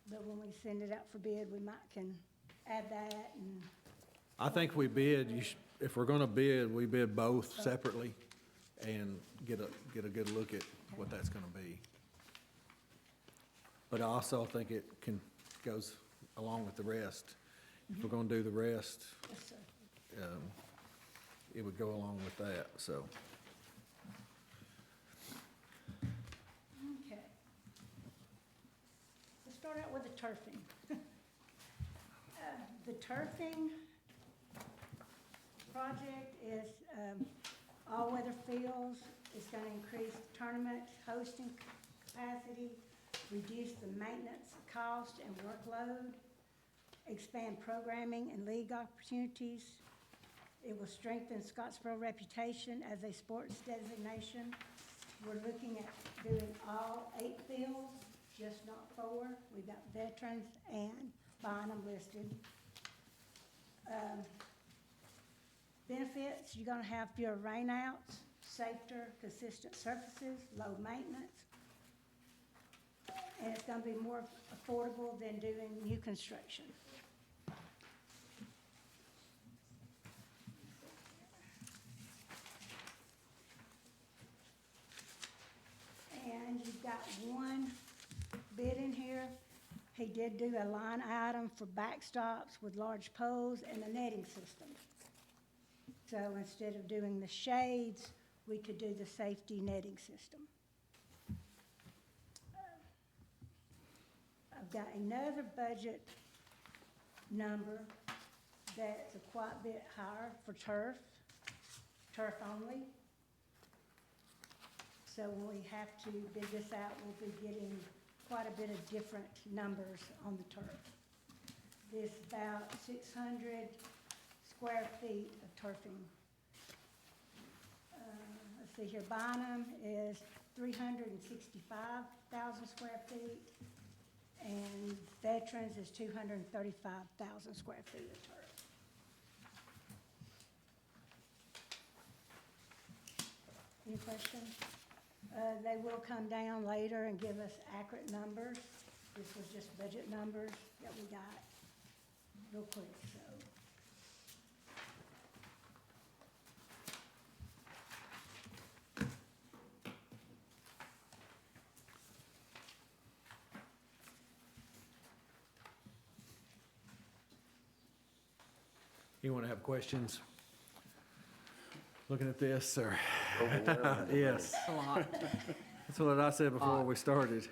But when we send it out for bid, we can add that and. I think we bid, if we're gonna bid, we bid both separately and get a good look at what that's gonna be. But I also think it goes along with the rest. If we're gonna do the rest, Yes, sir. it would go along with that, so. Okay. Let's start out with the turfing. The turfing project is all-weather fields. It's going to increase tournament hosting capacity, reduce the maintenance cost and workload, expand programming and league opportunities. It will strengthen Scottsboro reputation as a sports designation. We're looking at doing all 8 fields, just not 4. We've got veterans and Bynum listed. Benefits, you're gonna have fewer rainouts, safer, consistent surfaces, low maintenance. And it's gonna be more affordable than doing new construction. got one bid in here. He did do a line item for backstops with large poles and a netting system. So instead of doing the shades, we could do the safety netting system. I've got another budget number that's quite a bit higher for turf only. So when we have to bid this out, we'll be getting quite a bit of different numbers on the turf. This is about 600 square feet of turfing. Let's see here, Bynum is 365,000 square feet, and Veterans is 235,000 square feet of turf. Any questions? They will come down later and give us accurate numbers. This was just budget numbers that we got real quick, so. You want to have questions? Looking at this, or? Yes. A lot. That's what I said before we started.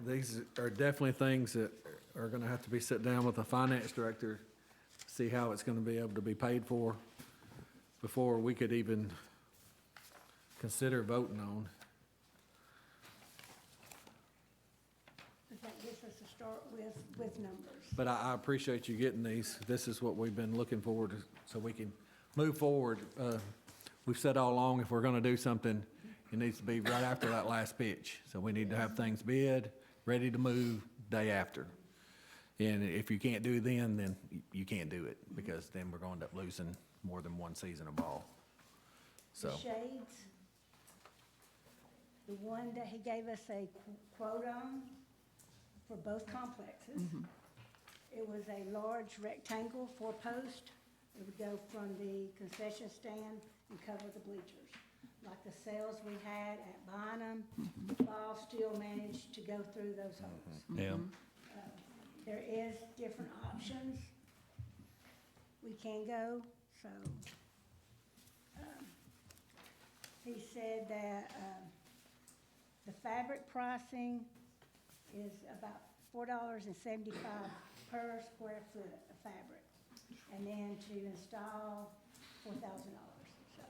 These are definitely things that are gonna have to be sit down with the finance director, see how it's gonna be able to be paid for before we could even consider voting on. But that gives us a start with numbers. But I appreciate you getting these. This is what we've been looking forward to, so we can move forward. We've said all along, if we're gonna do something, it needs to be right after that last pitch. So we need to have things bid, ready to move day after. And if you can't do then you can't do it, because then we're gonna end up losing more than one season of ball. The So, shades, the one that he gave us a quote on for both complexes. It was a large rectangle, 4-post. It would go from the concession stand and cover the bleachers. Like the sales we had at Bynum, Ball still managed to go through those holes. Yeah. There is different options we can go, so. He said that the fabric pricing is about $4.75 per square foot of fabric. And then to install, $4,000, so.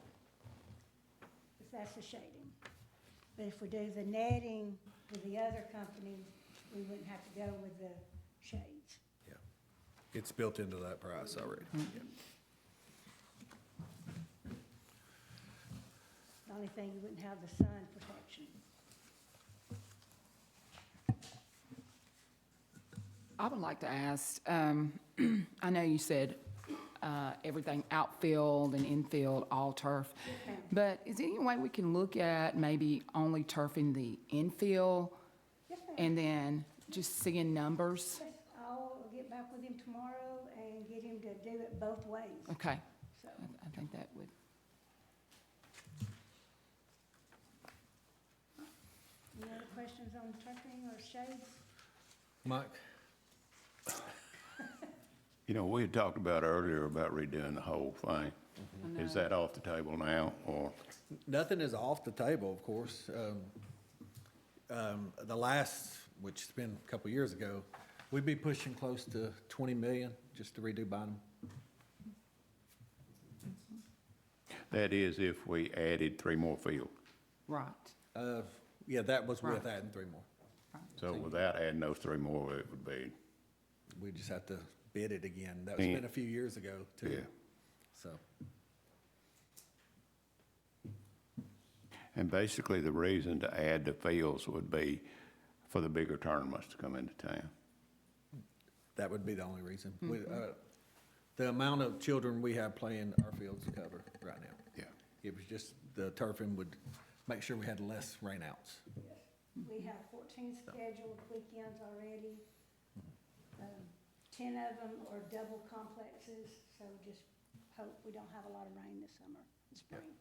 If that's the shading. But if we do the netting with the other company, we wouldn't have to go with the shades. yeah, it's built into that price already. Yeah. The only thing, you wouldn't have the sun protection. I would like to ask, I know you said everything outfield and infield, all turf, but is there any way we can look at maybe only turfing the infield Yes, ma'am. and then just seeing numbers? Yes, I'll get back with him tomorrow and get him to do it both ways. Okay, So, I think that would. any other questions on turfing or shades? Mike? You know, we had talked about earlier about redoing the whole thing. Is that off the table now, or? Nothing is off the table, of course. The last, which has been a couple years ago, we'd be pushing close to 20 million just to redo Bynum. That is if we added 3 more fields. Right. Yeah, that was with Right. adding 3 more. So without adding those 3 more, it would be, We just have to bid it again. That was been a few years ago, too. yeah. So, And basically, the reason to add the fields would be for the bigger tournaments to come into town. that would be the only reason. The amount of children we have playing our fields cover right now. Yeah. It was just, the turfing would make sure we had less rainouts. We have 14 scheduled weekends already. 10 of them are double complexes, so just hope we don't have a lot of rain this summer and spring.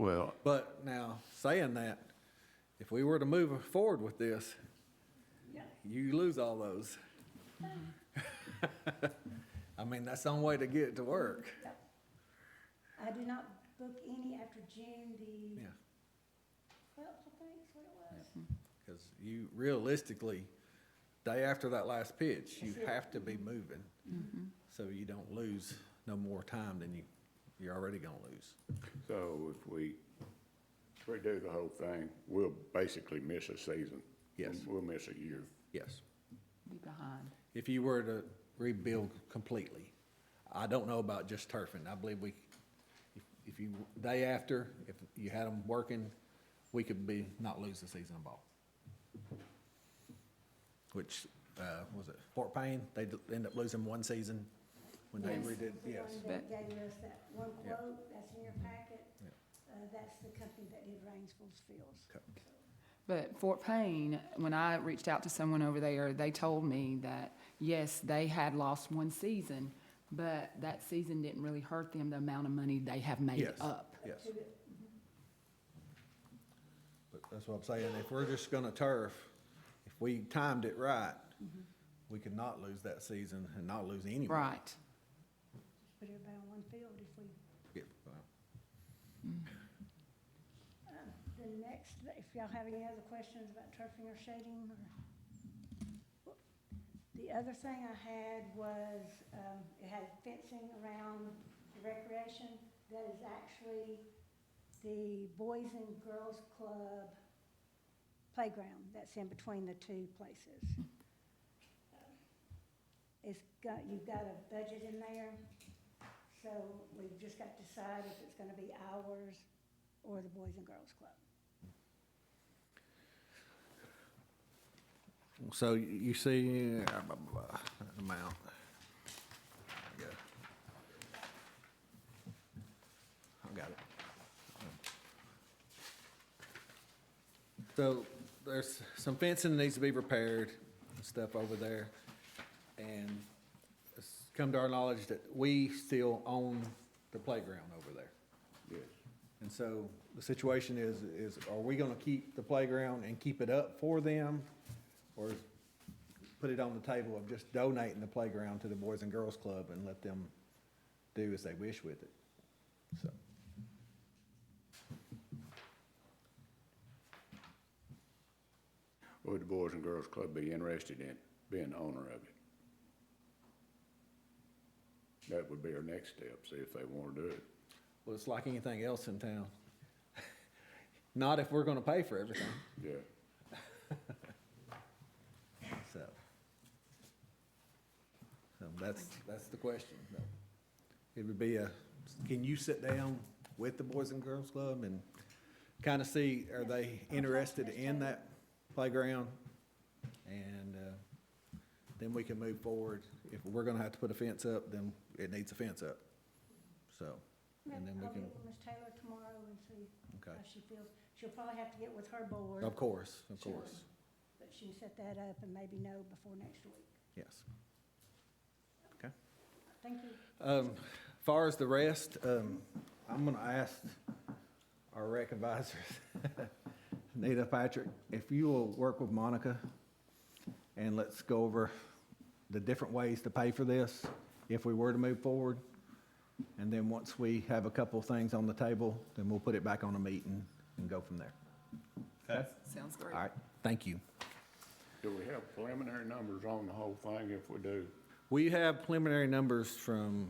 Well, But now, saying that, if we were to move forward with this, you lose all those. I mean, that's the only way to get it to work. I do not book any after June the Yeah. 12th, I think is what it was. Because you realistically, day after that last pitch, you That's it. have to be moving. So you don't lose no more time than you're already gonna lose. so if we redo the whole thing, we'll basically miss a season. Yes. We'll miss a year. Yes. Be behind. If you were to rebuild completely, I don't know about just turfing. I believe if you, day after, if you had them working, we could not lose the season of ball. Which, was it Fort Payne? They end up losing one season when they Yes, redid, the yes. one that gave us that one Yeah. quote, that's in your packet. Yeah. That's the company that did Rainsville's Fields. Okay. But Fort Payne, when I reached out to someone over there, they told me that, yes, they had lost one season, but that season didn't really hurt them, the amount of money they have made Yes. up. Yes. But that's what I'm saying, if we're just gonna turf, if we timed it right, we could not lose that season and not lose any money. Right. Just put everybody on one field if we, Yeah, well, the next, if y'all have any other questions about turfing or shading or. The other thing I had was, it had fencing around the recreation. That is actually the Boys and Girls Club playground that's in between the two places. You've got a budget in there, so we've just got to decide if it's gonna be ours or the Boys and Girls Club. so you see, amount. Yeah. I got it. So there's some fencing that needs to be repaired and stuff over there. And it's come to our knowledge that we still own the playground over there. Yes. And so the situation is are we gonna keep the playground and keep it up for them? Or put it on the table of just donating the playground to the Boys and Girls Club and let them do as they wish with it? So. Would the Boys and Girls Club be interested in being the owner of it? That would be our next step, see if they want to do it. Well, it's like anything else in town. Not if we're gonna pay for everything, Yeah. so. So that's the question. It would be can you sit down with the Boys and Girls Club and kind of see, are they interested in that playground? And, then we can move forward. If we're gonna have to put a fence up, then it needs a fence up. So, and then we I'll can, get with Ms. Taylor tomorrow and see Okay. how she feels. She'll probably have to get with her board. of course, Sure. But she can set that up and maybe know before next week. yes. Okay. Thank you. Far as the rest, I'm gonna ask our rec advisors, Nita, Patrick, if you will work with Monica, and let's go over the different ways to pay for this, if we were to move forward. And then once we have a couple of things on the table, then we'll put it back on a meeting and go from there. Okay. Sounds great. All right, thank you. Do we have preliminary numbers on the whole thing if we do? We have preliminary numbers from,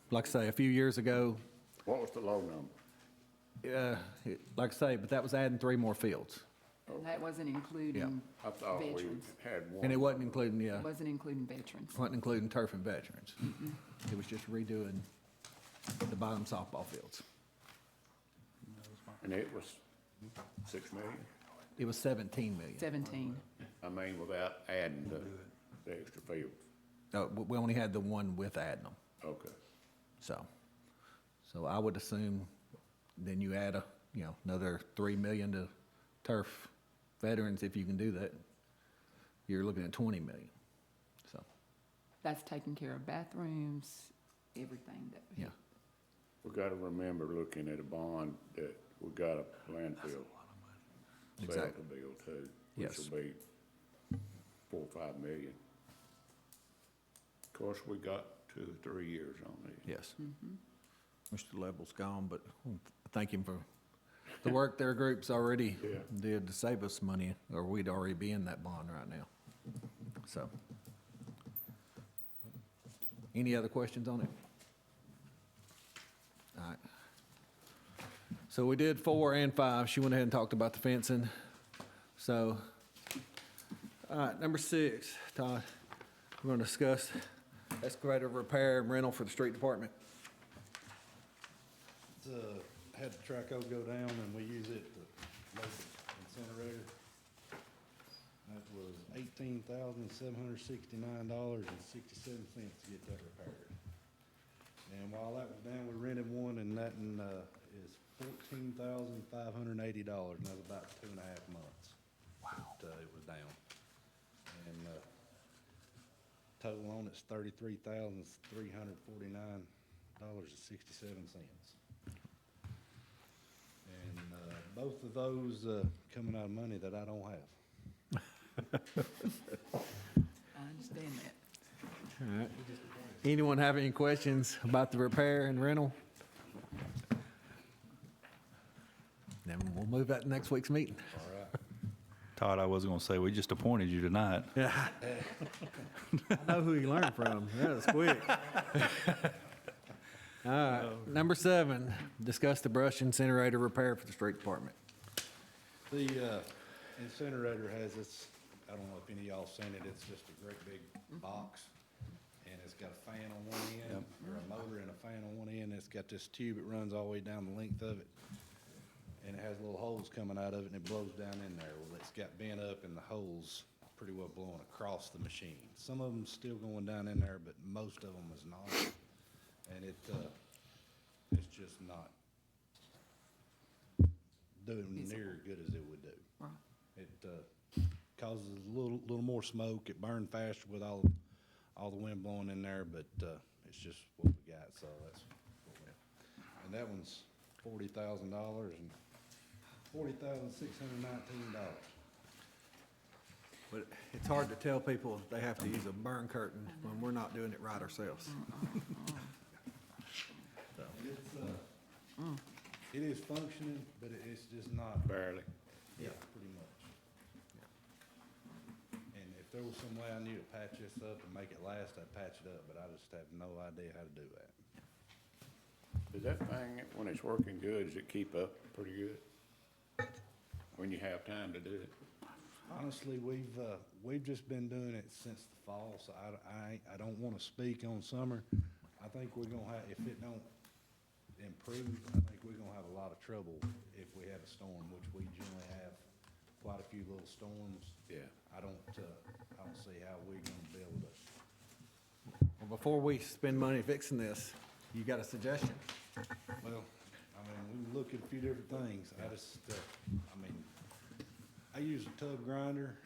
like I say, a few years ago. What was the low number? Like I say, but that was adding 3 more fields. And that wasn't including I thought we veterans. had one. And it wasn't including, yeah, Wasn't including veterans. wasn't including turf and veterans. It was just redoing the bottom softball fields. And it was 6 million? It was 17 million. 17. I mean, without adding the extra fields. We only had the one with adding them, Okay. so I would assume then you add another 3 million to turf veterans, if you can do that, you're looking at 20 million, so, That's taking care of bathrooms, everything that. yeah. We gotta remember looking at a bond that we got a landfill sale to Exactly. build too, Yes. which will be 4 or 5 million. Of course, we got 2 or 3 years on it. Yes. Mr. Level's gone, but thank him for the work their group's already Yeah. did to save us money, or we'd already be in that bond right now. So. Any other questions on it? All right. So we did 4 and 5. She went ahead and talked about the fencing. So, all right, number 6, Todd, we're going to discuss excavator repair and rental for the street department. Had the Traco go down and we use it to load the incinerator. That was $18,769.67 to get that repaired. And while that was down, we rented one and that is $14,580, and that was about 2.5 months. Wow. That it was down. And total on it's $33,349.67. And both of those coming out of money that I don't have. I understand that. All right. Anyone have any questions about the repair and rental? Then we'll move that to next week's meeting. All right. Todd, I was gonna say, we just appointed you tonight. Yeah. I know who you learned from. That was quick. All right, number 7, discuss the brush incinerator repair for the street department. The incinerator has this, I don't know if any of y'all seen it, it's just a great big box. And it's got a fan on one end, or a motor and a fan on one end. It's got this tube that runs all the way down the length of it. And it has little holes coming out of it and it blows down in there. Well, it's got bent up and the holes pretty well blowing across the machine. Some of them's still going down in there, but most of them is not. And it's just not doing near as good as it would do. Right. It causes a little more smoke. It burned faster with all the wind blowing in there, but it's just what we got. So that's what we have. And that one's $40,000 and $40,619. But it's hard to tell people they have to use a burn curtain when we're not doing it right ourselves. It is functioning, but it's just not. Barely. Yeah, pretty much. And if there was some way I knew to patch this up and make it last, I'd patch it up, but I just have no idea how to do that. Does that thing, when it's working good, does it keep up pretty good? When you have time to do it? Honestly, we've just been doing it since the fall, so I don't want to speak on summer. I think we're gonna have, if it don't improve, I think we're gonna have a lot of trouble if we have a storm, which we generally have quite a few little storms. Yeah. I don't see how we're gonna be able to. Well, before we spend money fixing this, you got a suggestion? Well, I mean, we can look at a few different things. I use a tub grinder.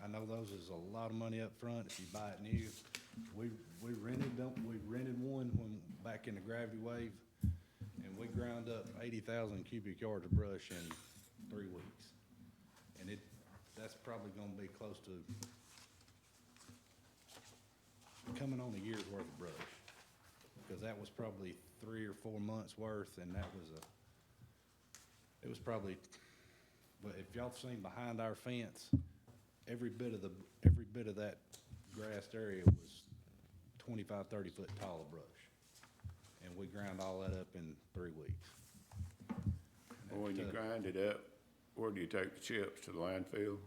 I know those is a lot of money up front if you buy it new. We rented one when back in the gravity wave, and we ground up 80,000 cubic yards of brush in 3 weeks. And that's probably gonna be close to coming on a year's worth of brush. Because that was probably 3 or 4 months worth, and it was probably, but if y'all seen behind our fence, every bit of that grassed area was 25, 30 foot tall of brush. And we ground all that up in 3 weeks. Well, when you grind it up, where do you take the chips, to the landfill?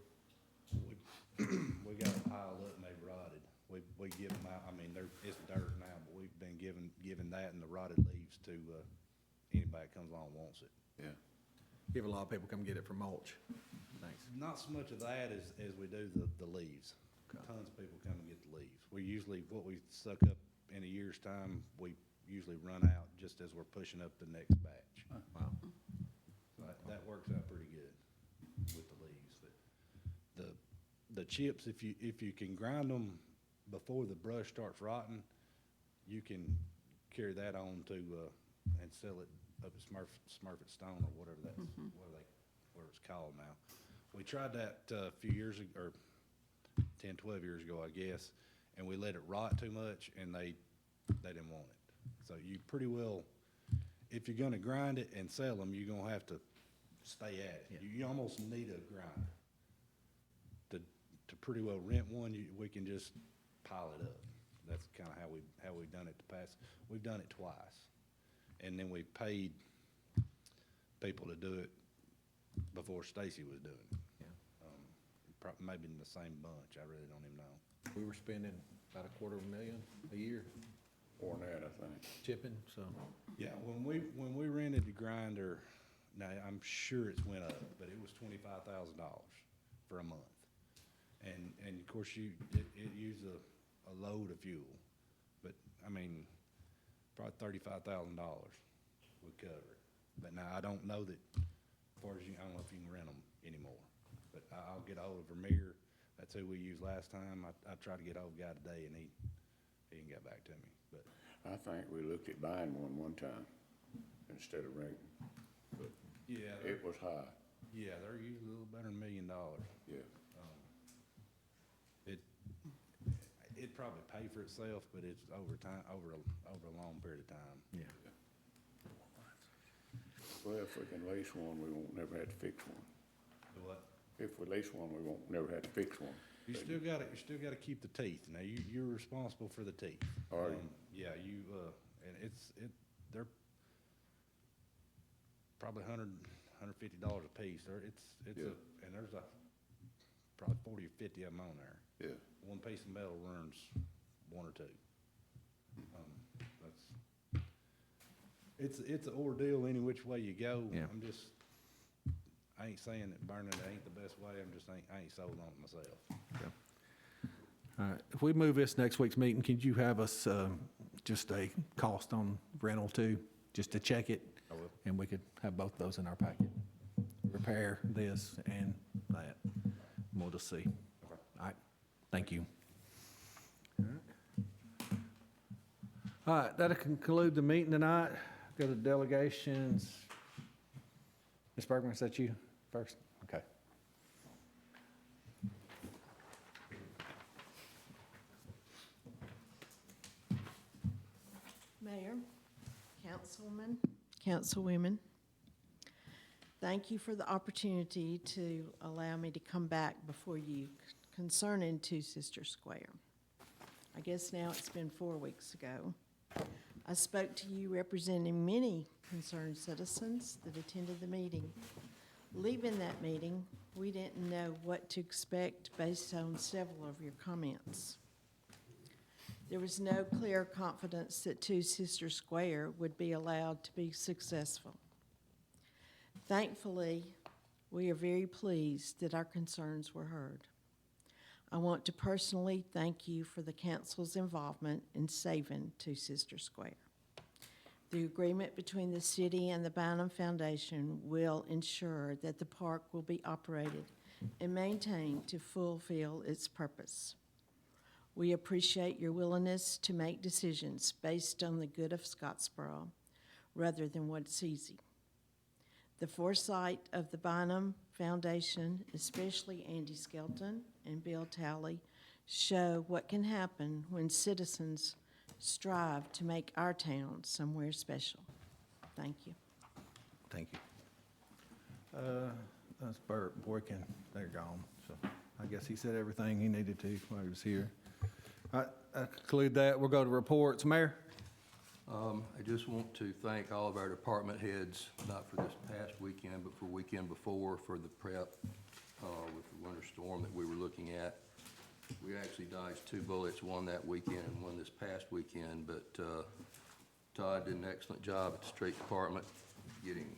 We got them piled up and they rotted. We give them out, I mean, it's dirt now, but we've been giving that and the rotted leaves to anybody that comes along and wants it. Yeah. Give a lot of people come get it for mulch. Thanks. Not so much of that as we do the leaves. Tons of people come and get the leaves. We usually, what we suck up in a year's time, we usually run out just as we're pushing up the next batch. Wow. So that works out pretty good with the leaves. But the chips, if you can grind them before the brush starts rotting, you can carry that on to and sell it up at Smurfett Stone or whatever that's, what it's called now. We tried that a few years ago, or 10, 12 years ago, I guess, and we let it rot too much, and they didn't want it. So you pretty well, if you're gonna grind it and sell them, you're gonna have to stay at it. You almost need a grinder. To pretty well rent one, we can just pile it up. That's kind of how we've done it the past. We've done it twice. And then we paid people to do it before Stacy was doing it. Maybe in the same bunch, I really don't even know. We were spending about $250,000 a year Or that, I think. chipping, so. Yeah, when we rented the grinder, now I'm sure it's went up, but it was $25,000 for a month. And of course it used a load of fuel, but I mean, probably $35,000 would cover it. But now I don't know that, as far as I don't know if you can rent them anymore. But I'll get ahold of Vermeer. That's who we used last time. I tried to get ahold of the guy today, and he didn't get back to me. But I think we looked at buying one time instead of renting, but yeah, it was high. yeah, they're usually a little better than $1 million. Yeah. It'd probably pay for itself, but it's over time, over a long period of time. Yeah. Well, if we can lease one, we won't never have to fix one. Do what? If we lease one, we won't never have to fix one. You still gotta keep the teeth. Now, you're responsible for the teeth. Are you? Yeah, and they're probably $150 a piece. Yeah. And there's probably 40 or 50 of them on there. Yeah. One piece of metal runs 1 or 2. It's an ordeal any which way you go. Yeah. I ain't saying that burning it ain't the best way. I ain't sold on it myself. All right, if we move this next week's meeting, could you have us just a cost on rental too, just to check it? I will. And we could have both those in our packet. Repair this and that. And we'll just see. Okay. All right, thank you. All right, that'll conclude the meeting tonight. Go to delegations. Ms. Bergman, is that you first? Okay. Mayor, councilmen, councilwomen, thank you for the opportunity to allow me to come back before you concerning Two Sisters Square. I guess now it's been 4 weeks ago. I spoke to you representing many concerned citizens that attended the meeting. Leaving that meeting, we didn't know what to expect based on several of your comments. There was no clear confidence that Two Sisters Square would be allowed to be successful. Thankfully, we are very pleased that our concerns were heard. I want to personally thank you for the council's involvement in saving Two Sisters Square. The agreement between the city and the Bynum Foundation will ensure that the park will be operated and maintained to fulfill its purpose. We appreciate your willingness to make decisions based on the good of Scottsboro rather than what's easy. The foresight of the Bynum Foundation, especially Andy Skelton and Bill Talley, show what can happen when citizens strive to make our town somewhere special. Thank you. Thank you. That's Bert Boykin. They're gone. So I guess he said everything he needed to while he was here. All right, I conclude that. We'll go to reports. Mayor? I just want to thank all of our department heads, not for this past weekend, but for weekend before, for the prep with the winter storm that we were looking at. We actually dodged 2 bullets, one that weekend and one this past weekend, but Todd did an excellent job at the street department, getting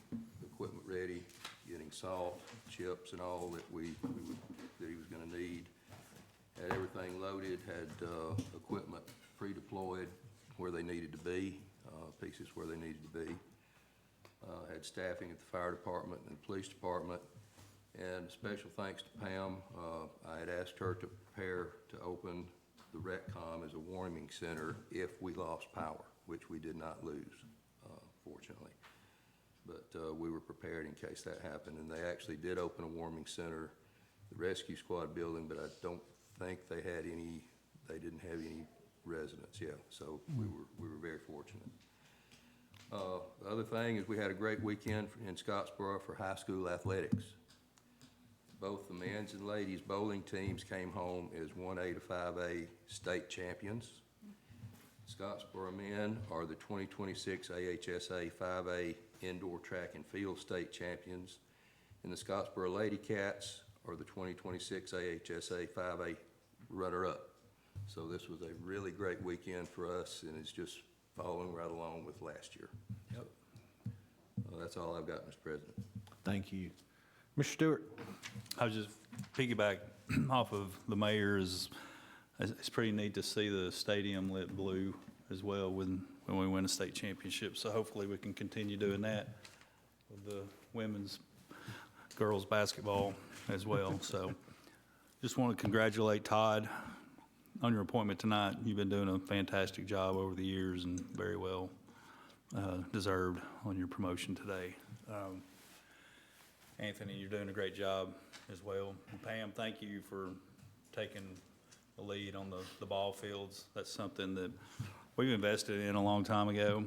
equipment ready, getting salt, chips, and all that that he was gonna need. Had everything loaded, had equipment pre-deployed where they needed to be, pieces where they needed to be. Had staffing at the fire department and the police department. And special thanks to Pam. I had asked her to prepare to open the RecCom as a warming center if we lost power, which we did not lose, fortunately. we were prepared in case that happened. And they actually did open a warming center, the rescue squad building, but I don't think they didn't have any residents, yeah. So we were very fortunate. The other thing is we had a great weekend in Scottsboro for high school athletics. Both the men's and ladies bowling teams came home as 1A to 5A state champions. Scottsboro men are the 2026 AHSA 5A indoor track and field state champions, and the Scottsboro Lady Cats are the 2026 AHSA 5A runner-up. So this was a really great weekend for us, and it's just following right along with last year. Yep. That's all I've got, Mr. President. Thank you. Mr. Stewart? I was just piggyback off of the mayor. It's pretty neat to see the stadium lit blue as well when we win a state championship. So hopefully we can continue doing that with the women's, girls basketball as well. So just want to congratulate Todd on your appointment tonight. You've been doing a fantastic job over the years and very well deserved on your promotion today. Anthony, you're doing a great job as well. And Pam, thank you for taking the lead on the ball fields. That's something that we've invested in a long time ago.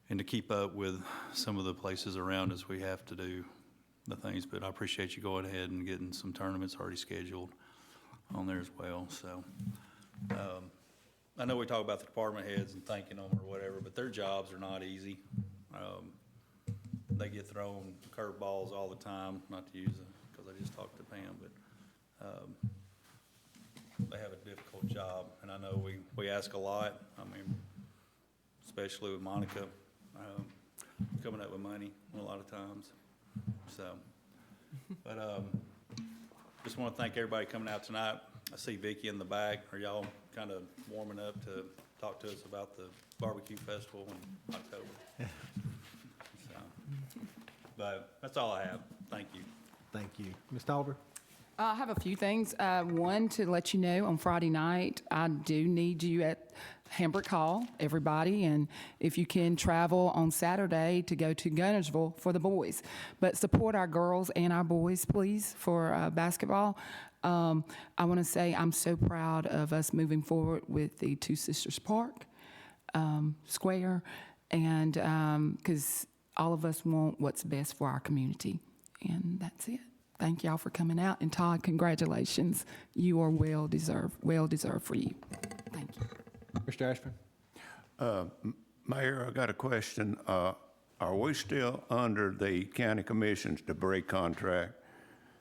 And to keep up with some of the places around us, we have to do the things. But I appreciate you going ahead and getting some tournaments already scheduled on there as well. So I know we talk about the department heads and thanking them or whatever, but their jobs are not easy. They get thrown curveballs all the time, not to use it because I just talked to Pam, but they have a difficult job. And I know we ask a lot. I mean, especially with Monica coming up with money a lot of times. So, but just want to thank everybody coming out tonight. I see Vicki in the back. Are y'all kind of warming up to talk to us about the barbecue festival in October? So, but that's all I have. Thank you. Thank you. Ms. Tolber? I have a few things. One, to let you know, on Friday night, I do need you at Hambrick Hall, everybody, and if you can travel on Saturday to go to Gunnersville for the boys. But support our girls and our boys, please, for basketball. I want to say I'm so proud of us moving forward with the Two Sisters Park Square, and because all of us want what's best for our community, and that's it. Thank y'all for coming out, and Todd, congratulations. You are well deserved for you. Thank you. Mr. Ashburn? Mayor, I got a question. Are we still under the county commission's debris contract?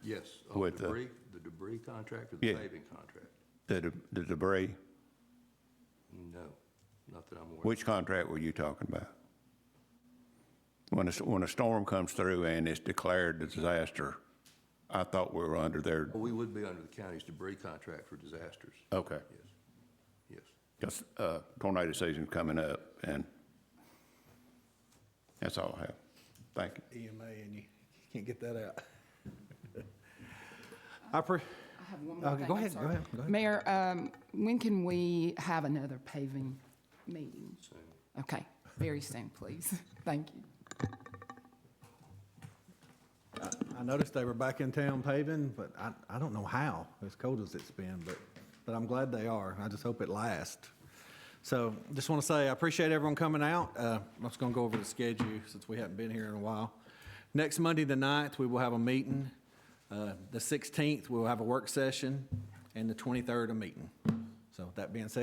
Yes, With the debris contract or the Yeah. paving contract? The debris? No, not that I'm aware of. Which contract were you talking about? When a storm comes through and it's declared a disaster, I thought we were under their, Well, we would be under the county's debris contract for disasters. okay. Yes. Because tornado season's coming up, and that's all I have. Thank you. EMA, and you can't get that out. I have one more Okay, thing. go I'm ahead, sorry. go ahead. Mayor, when can we have another paving meeting? Soon. Okay, very soon, please. Thank you. I noticed they were back in town paving, but I don't know how, as cold as it's been, but I'm glad they are. I just hope it lasts. So just want to say I appreciate everyone coming out. I'm just going to go over the schedule since we haven't been here in a while. Next Monday, the 9th, we will have a meeting. The 16th, we'll have a work session, and the 23rd, a meeting. So that being said,